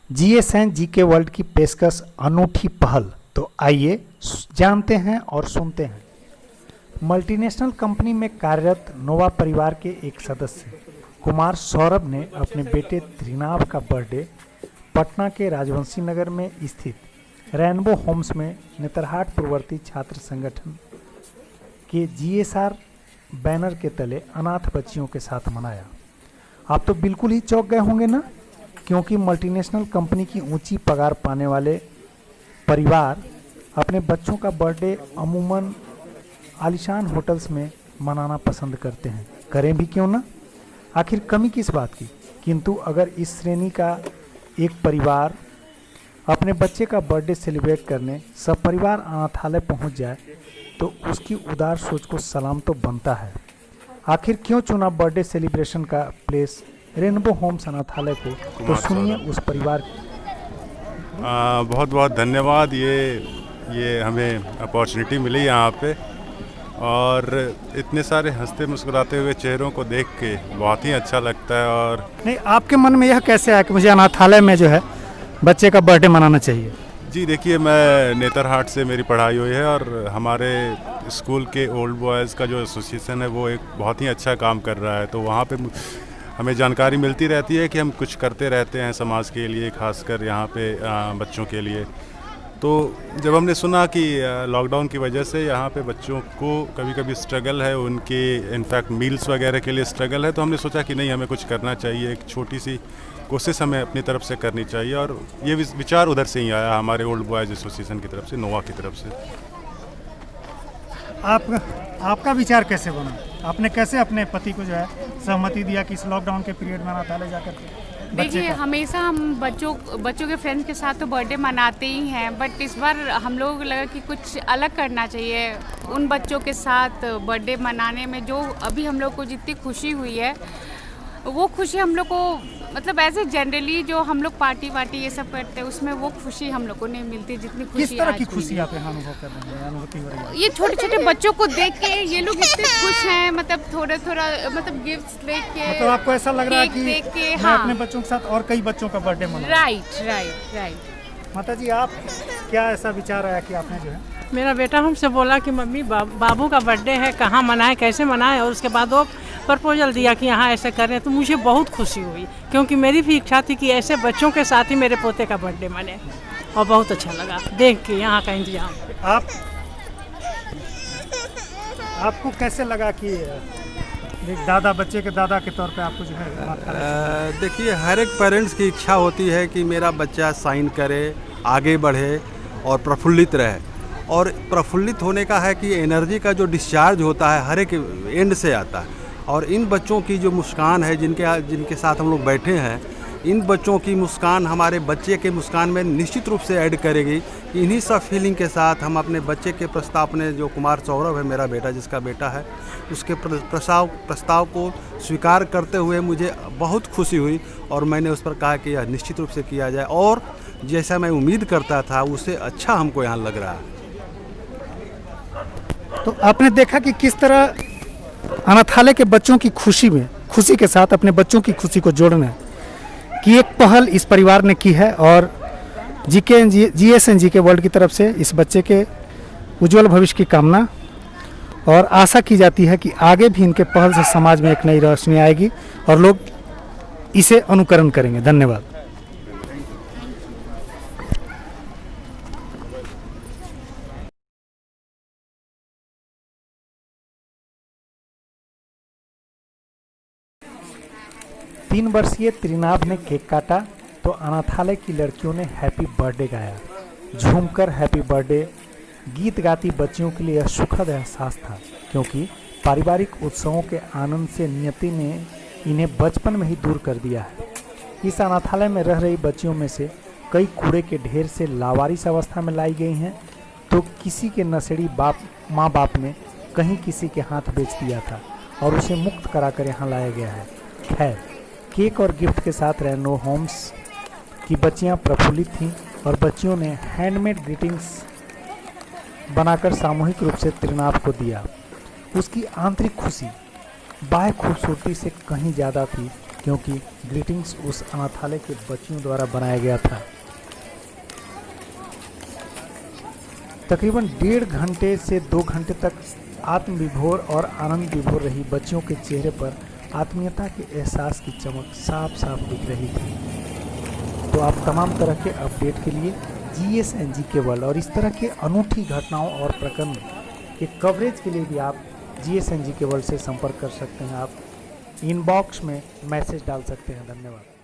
GSN GK world की पेशकश अनूठी पहल। तो आइए जानते हैं और सुनते हैं। मल्टीनेशनल कंपनी में कार्यरत नोवा परिवार के एक सदस्य कुमार सौरभ ने अपने बेटे त्रिनाभ का बर्थडे पटना के राजवंशी नगर में स्थित रेनबो होम्स में नेतरहाट पूर्ववर्ती छात्र संगठन के जीएसआर बैनर के तले अनाथ बच्चियों के साथ मनाया। आप तो बिल्कुल ही चौंक गए होंगे ना, क्योंकि मल्टीनेशनल कंपनी की ऊंची पगार पाने वाले परिवार अपने बच्चों का बर्थडे अमूमन आलीशान होटल्स में मनाना पसंद करते हैं। करें भी क्यों ना, आखिर कमी किस बात की। किंतु अगर इस श्रेणी का एक परिवार अपने बच्चे का बर्थडे सेलिब्रेट करने सब परिवार अनाथालय पहुंच जाए तो उसकी उदार सोच को सलाम तो बनता है। आखिर क्यों चुना बर्थडे सेलिब्रेशन का प्लेस रेनबो होम्स अनाथालय को, तो सुनिए उस परिवार। बहुत बहुत धन्यवाद। ये हमें अपॉर्चुनिटी मिली यहाँ पे, और इतने सारे हंसते मुस्कुराते हुए चेहरों को देख के बहुत ही अच्छा लगता है। और नहीं, आपके मन में यह कैसे आया कि मुझे अनाथालय में जो है बच्चे का बर्थडे मनाना चाहिए? जी देखिए, मैं नेतरहाट से मेरी पढ़ाई हुई है, और हमारे स्कूल के ओल्ड बॉयज़ का जो एसोसिएशन है वो एक बहुत ही अच्छा काम कर रहा है। तो वहाँ पे हमें जानकारी मिलती रहती है कि हम कुछ करते रहते हैं समाज के लिए, खासकर यहाँ पे बच्चों के लिए। तो जब हमने सुना कि लॉकडाउन की वजह से यहाँ पे बच्चों को कभी कभी स्ट्रगल है, उनके इनफैक्ट मील्स वगैरह के लिए स्ट्रगल है, तो हमने सोचा कि नहीं, हमें कुछ करना चाहिए, एक छोटी सी कोशिश हमें अपनी तरफ से करनी चाहिए। और ये विचार उधर से ही आया, हमारे ओल्ड बॉयज़ एसोसिएशन की तरफ से, नोवा की तरफ से। आपका विचार कैसे बना? आपने कैसे अपने पति को जो है सहमति दिया कि इस लॉकडाउन के पीरियड में अनाथालय जाकर के? देखिए, हमेशा हम बच्चों के फ्रेंड्स के साथ तो बर्थडे मनाते ही हैं, बट इस बार हम लोग लगा कि कुछ अलग करना चाहिए। उन बच्चों के साथ बर्थडे मनाने में जो अभी हम लोग को जितनी खुशी हुई है, वो खुशी हम लोग को मतलब ऐसे जनरली जो हम लोग पार्टी वार्टी ये सब करते हैं उसमें वो खुशी हम लोग को नहीं मिलती जितनी खुशी। किस तरह की खुशी आप यहाँ अनुभव कर रहे हैं, अनुभूति हो रही है? ये छोटे छोटे बच्चों को देख के ये लोग इतने खुश हैं, मतलब थोड़ा थोड़ा मतलब गिफ्ट्स लेके, मतलब आपको ऐसा लग रहा है कि देख के, मैं हाँ, अपने बच्चों के साथ और कई बच्चों का बर्थडे मनाऊं। राइट। माता जी, आप क्या ऐसा विचार आया कि आपने जो है? मेरा बेटा हमसे बोला कि मम्मी बाबू का बर्थडे है, कहाँ मनाएं, कैसे मनाएं, और उसके बाद वो प्रपोजल दिया कि यहाँ ऐसे करें। तो मुझे बहुत खुशी हुई, क्योंकि मेरी भी इच्छा थी कि ऐसे बच्चों के साथ ही मेरे पोते का बर्थडे मने, और बहुत अच्छा लगा देख के यहाँ का इंतजाम। आपको कैसे लगा कि एक दादा, बच्चे के दादा के तौर पे आपको जो है? देखिए, हर एक पेरेंट्स की इच्छा होती है कि मेरा बच्चा साइन करे, आगे बढ़े और प्रफुल्लित रहे। और प्रफुल्लित होने का है कि एनर्जी का जो डिस्चार्ज होता है हर एक एंड से आता है। और इन बच्चों की जो मुस्कान है, जिनके साथ हम लोग बैठे हैं, इन बच्चों की मुस्कान हमारे बच्चे के मुस्कान में निश्चित रूप से ऐड करेगी। इन्हीं सब फीलिंग के साथ हम अपने बच्चे के प्रस्ताव, अपने जो कुमार सौरभ है मेरा बेटा, जिसका बेटा है, उसके प्रस्ताव को स्वीकार करते हुए मुझे बहुत खुशी हुई। और मैंने उस पर कहा कि यह निश्चित रूप से किया जाए, और जैसा मैं उम्मीद करता था उससे अच्छा हमको यहाँ लग रहा है। तो आपने देखा कि किस तरह अनाथालय के बच्चों की खुशी के साथ अपने बच्चों की खुशी को जोड़ने की एक पहल इस परिवार ने की है। और जीएसएन जीके वर्ल्ड की तरफ से इस बच्चे के उज्जवल भविष्य की कामना, और आशा की जाती है कि आगे भी इनके पहल से समाज में एक नई रोशनी आएगी और लोग इसे अनुकरण करेंगे। धन्यवाद। तीन वर्षीय त्रिनाभ ने केक काटा तो अनाथालय की लड़कियों ने हैप्पी बर्थडे गाया। झूमकर हैप्पी बर्थडे गीत गाती बच्चियों के लिए यह सुखद एहसास था, क्योंकि पारिवारिक उत्सवों के आनंद से नियति ने इन्हें बचपन में ही दूर कर दिया है। इस अनाथालय में रह रही बच्चियों में से कई कूड़े के ढेर से लावारिस अवस्था में लाई गई हैं, तो किसी के नशेड़ी माँ बाप ने कहीं किसी के हाथ बेच दिया था और उसे मुक्त कराकर यहाँ लाया गया है। खैर, केक और गिफ्ट के साथ रेनबो होम्स की बच्चियां प्रफुल्लित थीं और बच्चियों ने हैंडमेड ग्रीटिंग्स बनाकर सामूहिक रूप से त्रिनाभ को दिया। उसकी आंतरिक खुशी बाह्य खूबसूरती से कहीं ज़्यादा थी, क्योंकि ग्रीटिंग्स उस अनाथालय के बच्चियों द्वारा बनाया गया था। तकरीबन 1.5 घंटे से 2 घंटे तक आत्मविभोर और आनंद विभोर रही बच्चियों के चेहरे पर आत्मीयता के एहसास की चमक साफ साफ दिख रही थी। तो आप तमाम तरह के अपडेट के लिए GSNG के वर्ल्ड और इस तरह के अनूठी घटनाओं और प्रकरण के कवरेज के लिए भी आप GSNG के वर्ल्ड से संपर्क कर सकते हैं। आप इनबॉक्स में मैसेज डाल सकते हैं। धन्यवाद।